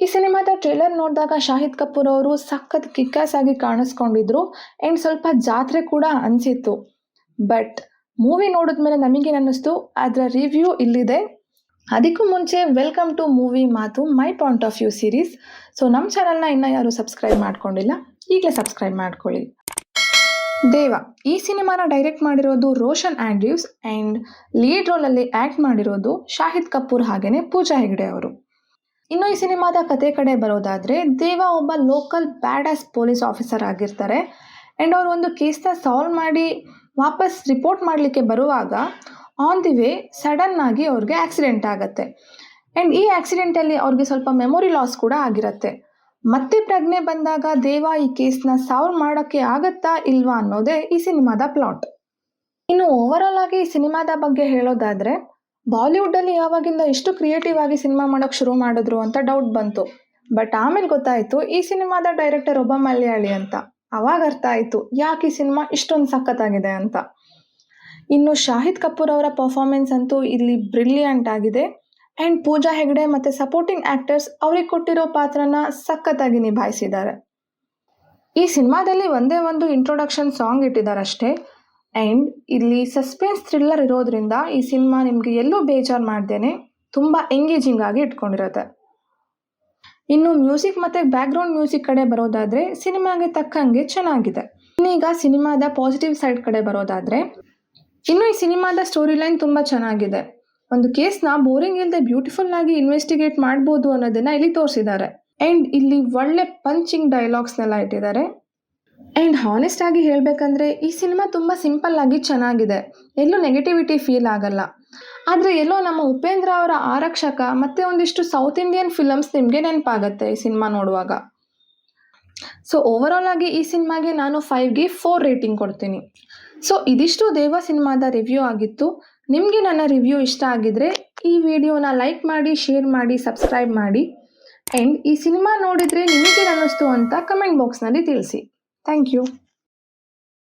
ಈ ಸಿನಿಮಾದ ಟ್ರೇಲರ್ ನೋಡಿದಾಗ ಶಾಹಿದ್ ಕಪೂರ್ ಅವರು ಸಖತ್ ಕಿಕ್ಕಾಸ್ ಆಗಿ ಕಾಣಿಸ್ಕೊಂಡಿದ್ರು ಆ್ಯಂಡ್ ಸ್ವಲ್ಪ ಜಾತ್ರೆ ಕೂಡ ಅನಿಸಿತ್ತು. ಬಟ್ ಮೂವಿ ನೋಡಿದ್ಮೇಲೆ ನಮಗೇನು ಅನ್ನಿಸ್ತು, ಅದರ ರಿವ್ಯೂ ಇಲ್ಲಿದೆ. ಅದಕ್ಕೂ ಮುಂಚೆ ವೆಲ್ಕಮ್ ಟು ಮೂವಿ ಮಾತು my point of view series. So ನಮ್ಮ ಚಾನಲ್ನ ಇನ್ನೂ ಯಾರು ಸಬ್ಸ್ಕ್ರೈಬ್ ಮಾಡ್ಕೊಂಡಿಲ್ಲ, ಈಗಲೇ ಸಬ್ಸ್ಕ್ರೈಬ್ ಮಾಡ್ಕೊಳ್ಳಿ. ದೇವ ಈ ಸಿನಿಮಾನ ಡೈರೆಕ್ಟ್ ಮಾಡಿರೋದು ರೋಷನ್ ಆಂಡ್ರ್ಯೂಸ್ ಆ್ಯಂಡ್ ಲೀಡ್ ರೋಲಲ್ಲಿ ಆ್ಯಕ್ಟ್ ಮಾಡಿರೋದು ಶಾಹಿದ್ ಕಪೂರ್ ಹಾಗೆಯೇ ಪೂಜಾ ಹೆಗ್ಡೆ ಅವರು. ಇನ್ನು ಈ ಸಿನಿಮಾದ ಕತೆ ಕಡೆ ಬರೋದಾದರೆ, ದೇವ ಒಬ್ಬ ಲೋಕಲ್ ಬ್ಯಾಡಾಸ್ ಪೊಲೀಸ್ ಆಫೀಸರ್ ಆಗಿರ್ತಾರೆ ಆ್ಯಂಡ್ ಅವರು ಒಂದು ಕೇಸ್ನ ಸಾಲ್ವ್ ಮಾಡಿ ವಾಪಸ್ ರಿಪೋರ್ಟ್ ಮಾಡಲಿಕ್ಕೆ ಬರುವಾಗ ಆನ್ ದಿ ವೇ ಸಡನ್ನಾಗಿ ಅವ್ರಿಗೆ ಆಕ್ಸಿಡೆಂಟ್ ಆಗುತ್ತೆ ಆ್ಯಂಡ್ ಈ ಆಕ್ಸಿಡೆಂಟಲ್ಲಿ ಅವ್ರಿಗೆ ಸ್ವಲ್ಪ ಮೆಮೊರಿ ಲಾಸ್ ಕೂಡ ಆಗಿರುತ್ತೆ. ಮತ್ತೆ ಪ್ರಜ್ಞೆ ಬಂದಾಗ ದೇವ ಈ ಕೇಸ್ನ ಸಾಲ್ವ್ ಮಾಡೋಕ್ಕೆ ಆಗತ್ತಾ ಇಲ್ವಾ ಅನ್ನೋದೇ ಈ ಸಿನಿಮಾದ ಪ್ಲಾಟ್. ಇನ್ನು ಓವರಾಲ್ ಆಗಿ ಈ ಸಿನಿಮಾದ ಬಗ್ಗೆ ಹೇಳೋದಾದರೆ, ಬಾಲಿವುಡ್ಡಲ್ಲಿ ಯಾವಾಗಿಂದ ಎಷ್ಟು ಕ್ರಿಯೇಟಿವ್ ಆಗಿ ಸಿನಿಮಾ ಮಾಡೋಕ್ಕೆ ಶುರು ಮಾಡಿದ್ರು ಅಂತ ಡೌಟ್ ಬಂತು. ಬಟ್ ಆಮೇಲೆ ಗೊತ್ತಾಯಿತು ಈ ಸಿನಿಮಾದ ಡೈರೆಕ್ಟರ್ ಒಬ್ಬ ಮಲಯಾಳಿ ಅಂತ. ಅವಾಗ ಅರ್ಥ ಆಯಿತು ಯಾಕೆ ಈ ಸಿನಿಮಾ ಇಷ್ಟೊಂದು ಸಖತ್ತಾಗಿದೆ ಅಂತ. ಇನ್ನು ಶಾಹಿದ್ ಕಪೂರ್ ಅವರ ಪರ್ಫಾರ್ಮೆನ್ಸ್ ಅಂತೂ ಇಲ್ಲಿ ಬ್ರಿಲಿಯಂಟ್ ಆಗಿದೆ ಆ್ಯಂಡ್ ಪೂಜಾ ಹೆಗ್ಡೆ ಮತ್ತು ಸಪೋರ್ಟಿಂಗ್ ಆ್ಯಕ್ಟರ್ಸ್ ಅವ್ರಿಗೆ ಕೊಟ್ಟಿರೋ ಪಾತ್ರನ ಸಖತ್ತಾಗಿ ನಿಭಾಯಿಸಿದ್ದಾರೆ. ಈ ಸಿನಿಮಾದಲ್ಲಿ ಒಂದೇ ಒಂದು ಇಂಟ್ರೊಡಕ್ಷನ್ ಸಾಂಗ್ ಇಟ್ಟಿದ್ದಾರೆ ಅಷ್ಟೇ. ಆ್ಯಂಡ್ ಇಲ್ಲಿ ಸಸ್ಪೆನ್ಸ್ ಥ್ರಿಲ್ಲರ್ ಇರೋದ್ರಿಂದ ಈ ಸಿನಿಮಾ ನಿಮಗೆ ಎಲ್ಲೂ ಬೇಜಾರು ಮಾಡ್ದೇನೆ ತುಂಬ ಎಂಗೇಜಿಂಗ್ ಆಗಿ ಇಟ್ಕೊಂಡಿರುತ್ತೆ. ಇನ್ನು ಮ್ಯೂಸಿಕ್ ಮತ್ತು ಬ್ಯಾಕ್ಗ್ರೌಂಡ್ ಮ್ಯೂಸಿಕ್ ಕಡೆ ಬರೋದಾದರೆ ಸಿನಿಮಾಗೆ ತಕ್ಕಂಗೆ ಚೆನ್ನಾಗಿದೆ. ಇನ್ನೀಗ ಸಿನಿಮಾದ ಪಾಸಿಟಿವ್ ಸೈಡ್ ಕಡೆ ಬರೋದಾದರೆ, ಇನ್ನು ಈ ಸಿನಿಮಾದ ಸ್ಟೋರಿ ಲೈನ್ ತುಂಬ ಚೆನ್ನಾಗಿದೆ. ಒಂದು ಕೇಸ್ನ ಬೋರಿಂಗ್ ಇಲ್ಲದೆ ಬ್ಯೂಟಿಫುಲ್ ಆಗಿ ಇನ್ವೆಸ್ಟಿಗೇಟ್ ಮಾಡ್ಬೋದು ಅನ್ನೋದನ್ನು ಇಲ್ಲಿ ತೋರಿಸಿದ್ದಾರೆ. ಆ್ಯಂಡ್ ಇಲ್ಲಿ ಒಳ್ಳೆ ಪಂಚಿಂಗ್ ಡೈಲಾಗ್ಸ್ನೆಲ್ಲ ಇಟ್ಟಿದ್ದಾರೆ. ಆ್ಯಂಡ್ ಹಾನೆಸ್ಟ್ ಆಗಿ ಹೇಳಬೇಕಂದ್ರೆ ಈ ಸಿನಿಮಾ ತುಂಬ ಸಿಂಪಲ್ ಆಗಿ ಚೆನ್ನಾಗಿದೆ, ಎಲ್ಲೂ ನೆಗೆಟಿವಿಟಿ ಫೀಲ್ ಆಗಲ್ಲ. ಆದರೆ ಎಲ್ಲೋ ನಮ್ಮ ಉಪೇಂದ್ರ ಅವರ ಆರಕ್ಷಕ ಮತ್ತು ಒಂದಿಷ್ಟು ಸೌತ್ ಇಂಡಿಯನ್ ಫಿಲಮ್ಸ್ ನಿಮಗೆ ನೆನಪಾಗುತ್ತೆ ಈ ಸಿನಿಮಾ ನೋಡುವಾಗ. ಸೊ ಓವರಾಲ್ ಆಗಿ ಈ ಸಿನಿಮಾಗೆ ನಾನು 5ಗೆ 4 ರೇಟಿಂಗ್ ಕೊಡ್ತೀನಿ. ಸೊ ಇದಿಷ್ಟು ದೇವ ಸಿನಿಮಾದ ರಿವ್ಯೂ ಆಗಿತ್ತು. ನಿಮಗೆ ನನ್ನ ರಿವ್ಯೂ ಇಷ್ಟ ಆಗಿದ್ರೆ ಈ ವಿಡಿಯೋನ ಲೈಕ್ ಮಾಡಿ, ಶೇರ್ ಮಾಡಿ, ಸಬ್ಸ್ಕ್ರೈಬ್ ಮಾಡಿ. ಆ್ಯಂಡ್ ಈ ಸಿನಿಮಾ ನೋಡಿದರೆ ನಿಮಗೇನು ಅನ್ನಿಸ್ತು ಅಂತ ಕಮೆಂಟ್ ಬಾಕ್ಸ್ನಲ್ಲಿ ತಿಳಿಸಿ. Thank you.